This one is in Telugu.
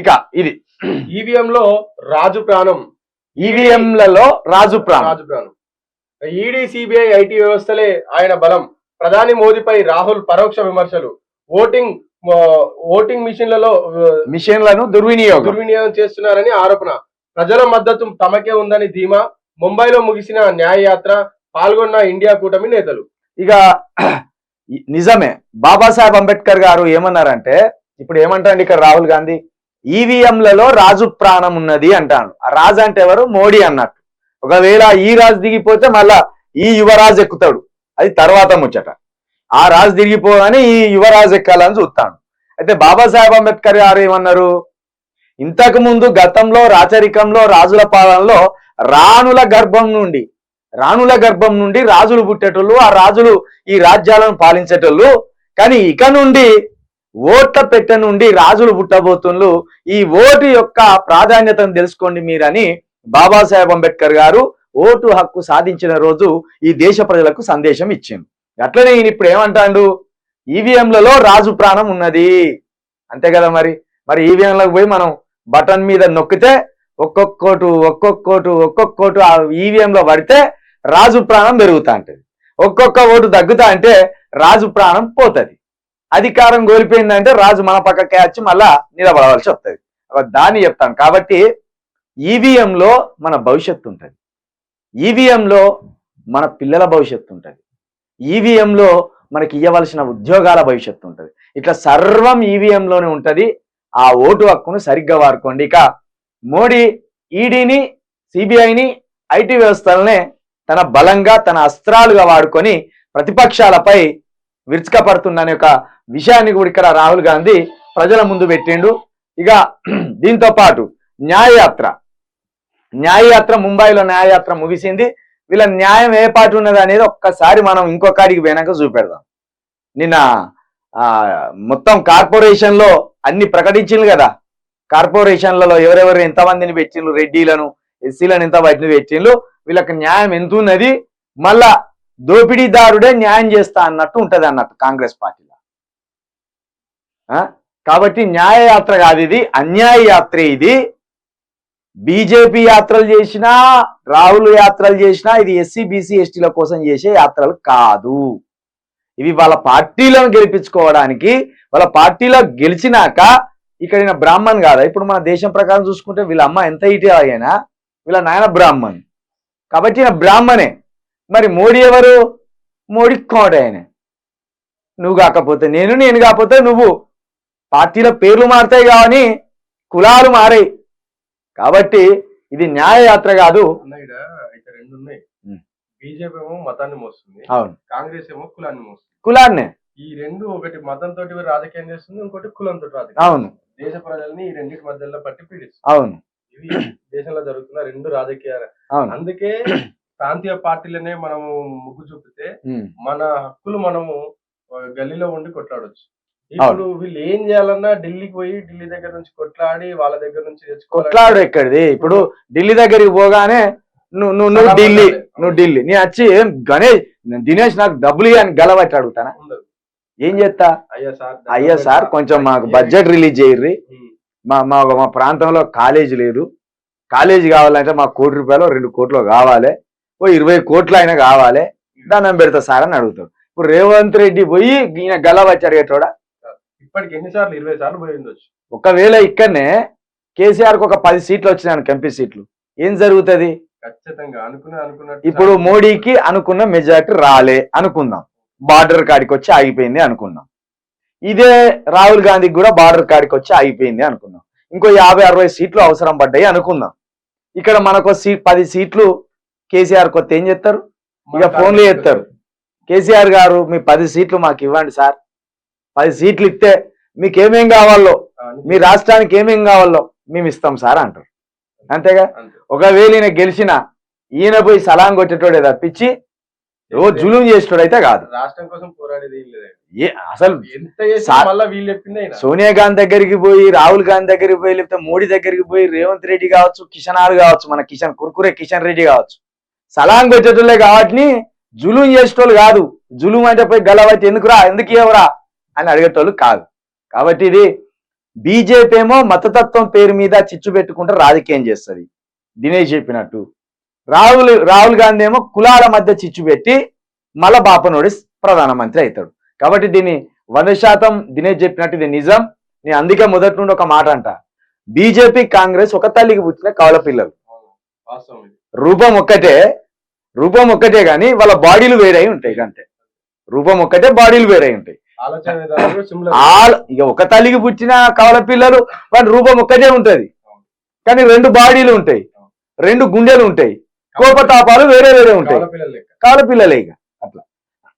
ఇక ఇది ఈవీఎంలో రాజు ప్రాణం. ఈవీఎంలలో రాజు ప్రాణం. ఈడీ సిబిఐ ఐటీ వ్యవస్థలే ఆయన బలం. ప్రధాని మోదీపై రాహుల్ పరోక్ష విమర్శలు. ఓటింగ్ మిషన్లను దుర్వినియోగం చేస్తున్నారని ఆరోపణ. ప్రజల మద్దతు తమకే ఉందని ధీమా. ముంబైలో ముగిసిన న్యాయయాత్ర, పాల్గొన్న ఇండియా కూటమి నేతలు. ఇక నిజమే, బాబాసాహెబ్ అంబేద్కర్ గారు ఏమన్నారంటే, ఇప్పుడు ఏమంటారండి ఇక్కడ రాహుల్ గాంధీ, ఈవీఎంలలో రాజు ప్రాణం ఉన్నది అంటాను. ఆ రాజు అంటే ఎవరు? మోడీ అన్నట్టు. ఒకవేళ ఈ రాజు దిగిపోతే మళ్ళా ఈ యువరాజు ఎక్కుతాడు, అది తర్వాత ముచ్చట. ఆ రాజు దిగిపోగానే ఈ యువరాజు ఎక్కాలని చూస్తాను. అయితే బాబాసాహెబ్ అంబేద్కర్ గారు ఏమన్నారు, ఇంతకు ముందు గతంలో రాచరికంలో రాజుల పాలనలో రాణుల గర్భం నుండి రాజులు పుట్టేటోళ్ళు, ఆ రాజులు ఈ రాజ్యాలను పాలించేటోళ్ళు. కానీ ఇక నుండి ఓట్ల పెట్టె నుండి రాజులు పుట్టబోతున్నారు. ఈ ఓటు యొక్క ప్రాధాన్యతను తెలుసుకోండి మీరని బాబాసాహెబ్ అంబేద్కర్ గారు ఓటు హక్కు సాధించిన రోజు ఈ దేశ ప్రజలకు సందేశం ఇచ్చింది. అట్లనే ఈయన ఇప్పుడు ఏమంటాడు, ఈవీఎంలలో రాజు ప్రాణం ఉన్నది అంతే కదా. మరి ఈవీఎంలకు పోయి మనం బటన్ మీద నొక్కితే ఒక్కొక్కోటు ఆ ఈవీఎంలో పడితే రాజు ప్రాణం పెరుగుతా ఉంటుంది. ఒక్కొక్క ఓటు తగ్గుతా అంటే రాజు ప్రాణం పోతుంది. అధికారం కోల్పోయిందంటే రాజు మన పక్కకే వచ్చి మళ్ళా నిలబడవలసి వస్తుంది. దాన్ని చెప్తాను. కాబట్టి ఈవీఎంలో మన భవిష్యత్తు ఉంటుంది, ఈవీఎంలో మన పిల్లల భవిష్యత్తు ఉంటుంది, ఈవీఎంలో మనకి ఇవ్వవలసిన ఉద్యోగాల భవిష్యత్తు ఉంటుంది. ఇట్లా సర్వం ఈవీఎంలోనే ఉంటుంది. ఆ ఓటు హక్కును సరిగ్గా వాడుకోండి. ఇక మోడీ ఈడీని, సిబిఐని, ఐటీ వ్యవస్థలనే తన బలంగా, తన అస్త్రాలుగా వాడుకొని ప్రతిపక్షాలపై విరుచుకపడుతుందనే ఒక విషయాన్ని కూడా ఇక్కడ రాహుల్ గాంధీ ప్రజల ముందు పెట్టిండు. ఇక దీంతో పాటు న్యాయయాత్ర ముంబైలో న్యాయయాత్ర ముగిసింది. వీళ్ళ న్యాయం ఏ పాటు ఉన్నది అనేది ఒక్కసారి మనం ఇంకొకడికి పోయినాక చూపెడదాం. నిన్న మొత్తం కార్పొరేషన్లో అన్ని ప్రకటించిండ్రు కదా. కార్పొరేషన్లలో ఎవరెవరు ఎంతమందిని పెట్టిండ్రు, రెడ్డిలను, ఎస్సీలను ఎంత వాటిని పెట్టిండ్రు, వీళ్ళకి న్యాయం ఎంత ఉన్నది, మళ్ళా దోపిడీదారుడే న్యాయం చేస్తా అన్నట్టు ఉంటది అన్నట్టు కాంగ్రెస్ పార్టీలో. కాబట్టి న్యాయయాత్ర కాదు ఇది, అన్యాయ యాత్ర ఇది. బీజేపీ యాత్రలు చేసినా, రాహుల్ యాత్రలు చేసినా ఇది ఎస్సీ బీసీ ఎస్టీల కోసం చేసే యాత్రలు కాదు. ఇవి వాళ్ళ పార్టీలను గెలిపించుకోవడానికి, వాళ్ళ పార్టీలో గెలిచినాక ఇక్కడ బ్రాహ్మణ్ కాదా. ఇప్పుడు మన దేశం ప్రకారం చూసుకుంటే వీళ్ళ అమ్మ ఎంత ఇటీ అయినా వీళ్ళ నాయన బ్రాహ్మణ్, కాబట్టి ఈయన బ్రాహ్మణే. మరి మోడీ ఎవరు? మోడీ కోట ఆయన. నువ్వు కాకపోతే నేను కాకపోతే నువ్వు. పార్టీల పేర్లు మారుతాయి కానీ కులాలు మారాయి. కాబట్టి ఇది న్యాయయాత్ర కాదు. రెండు ఉన్నాయి. బీజేపీ ఏమో మతాన్ని మోస్తుంది, అవును, కాంగ్రెస్ ఏమో కులాన్ని మోస్తుంది. కులాన్నే ఈ రెండు, ఒకటి మతంతో రాజకీయం చేస్తుంది, ఇంకోటి కులంతో రాజకీయం. అవును, దేశ ప్రజల్ని ఈ రెండింటి మధ్యలో పట్టి పీడిస్తుంది. అవును, ఇది దేశంలో జరుగుతున్న రెండు రాజకీయాలు. అవును. అందుకే ప్రాంతీయ పార్టీలనే మనము ముగ్గు చూపితే మన హక్కులు మనము గల్లీలో ఉండి కొట్లాడొచ్చు. ఇప్పుడు వీళ్ళు ఏం చేయాలన్నా ఢిల్లీకి పోయి ఢిల్లీ దగ్గర నుంచి కొట్లాడి వాళ్ళ దగ్గర నుంచి కొట్లాడు. ఎక్కడిది ఇప్పుడు ఢిల్లీ దగ్గరికి పోగానే నువ్వు ఢిల్లీ నీ వచ్చి ఏం దినేష్ నాకు డబ్బులు అని గలబట్టి అడుగుతానా? ఏం చేస్తా? అయ్యా సార్ కొంచెం మాకు బడ్జెట్ రిలీజ్ చేయర్రి, మా ప్రాంతంలో కాలేజీ లేదు, కాలేజీ కావాలంటే మాకు ₹1 2 కోట్లు కావాలి, 20 కోట్లు అయినా కావాలి, దాన్ని పెడతా సార్ అని అడుగుతాడు. ఇప్పుడు రేవంత్ రెడ్డి పోయి ఈయన గలబట్టి అడిగేటోడా? ఇప్పటికి ఎన్నిసార్లు? 20 సార్లు పోయి ఉండొచ్చు. ఒకవేళ ఇక్కడనే కేసీఆర్కి ఒక 10 సీట్లు వచ్చినాయి, ఎంపీ సీట్లు, ఏం జరుగుతుంది? ఖచ్చితంగా అనుకున్నట్టు ఇప్పుడు మోడీకి అనుకున్న మెజార్టీ రాలే అనుకుందాం, బార్డర్ కాడికి వచ్చి ఆగిపోయింది అనుకుందాం. ఇదే రాహుల్ గాంధీకి కూడా బార్డర్ కాడికి వచ్చి ఆగిపోయింది అనుకుందాం. ఇంకో 50-60 సీట్లు అవసరం పడ్డాయి అనుకుందాం. ఇక్కడ మనకు 10 సీట్లు కేసీఆర్ కొత్త ఏం చేస్తారు? ఇక ఫోన్లు చేస్తారు, కేసీఆర్ గారు మీ 10 సీట్లు మాకు ఇవ్వండి సార్, 10 సీట్లు ఇస్తే మీకు ఏమేం కావాలో, మీ రాష్ట్రానికి ఏమేం కావాలో మేము ఇస్తాం సార్ అంటారు. అంతేగా. ఒకవేళ ఈయన గెలిచిన ఈయన పోయి సలాం కొట్టేటోడే తప్పించి జులుం చేసేటోడు అయితే కాదు. రాష్ట్రం కోసం పోరాడేది అసలు సోనియా గాంధీ దగ్గరికి పోయి, రాహుల్ గాంధీ దగ్గరికి పోయి, లేకపోతే మోడీ దగ్గరికి పోయి, రేవంత్ రెడ్డి కావచ్చు, కిషన్ కావచ్చు, మన కుర్కురే కిషన్ రెడ్డి కావచ్చు, సలాం కొట్టేటోళ్ళే కాబట్టి జులుం చేసేటోళ్ళు కాదు. జులుం అంటే పోయి గలవైతే ఎందుకురా, ఎందుకు ఇవ్వరా అని అడిగేటోళ్ళు కాదు. కాబట్టి ఇది బీజేపీ ఏమో మతతత్వం పేరు మీద చిచ్చు పెట్టుకుంటే రాజకీయం చేస్తుంది దినేష్ చెప్పినట్టు. రాహుల్ గాంధీ ఏమో కులాల మధ్య చిచ్చు పెట్టి మళ్ళా బాపనోడి ప్రధానమంత్రి అవుతాడు. కాబట్టి దీన్ని 100% దినేష్ చెప్పినట్టు ఇది నిజం. నేను అందుకే మొదటి నుండి ఒక మాట అంట, బీజేపీ కాంగ్రెస్ ఒక తల్లికి పుట్టిన కవల పిల్లలు. వాస్తవం ఇది. రూపం ఒక్కటే కానీ వాళ్ళ బాడీలు వేరై ఉంటాయి అంతే. రూపం ఒక్కటే, బాడీలు వేరై ఉంటాయి. ఆలోచన విధానాలు similar. ఇక ఒక తల్లికి పుట్టిన కవల పిల్లలు వాళ్ళ రూపం ఒక్కటే ఉంటది కానీ 2 బాడీలు ఉంటాయి, 2 గుండెలు ఉంటాయి, కోపతాపాలు వేరే వేరే ఉంటాయి. కవల పిల్లలు లెక్క. కవల పిల్లలే ఇక.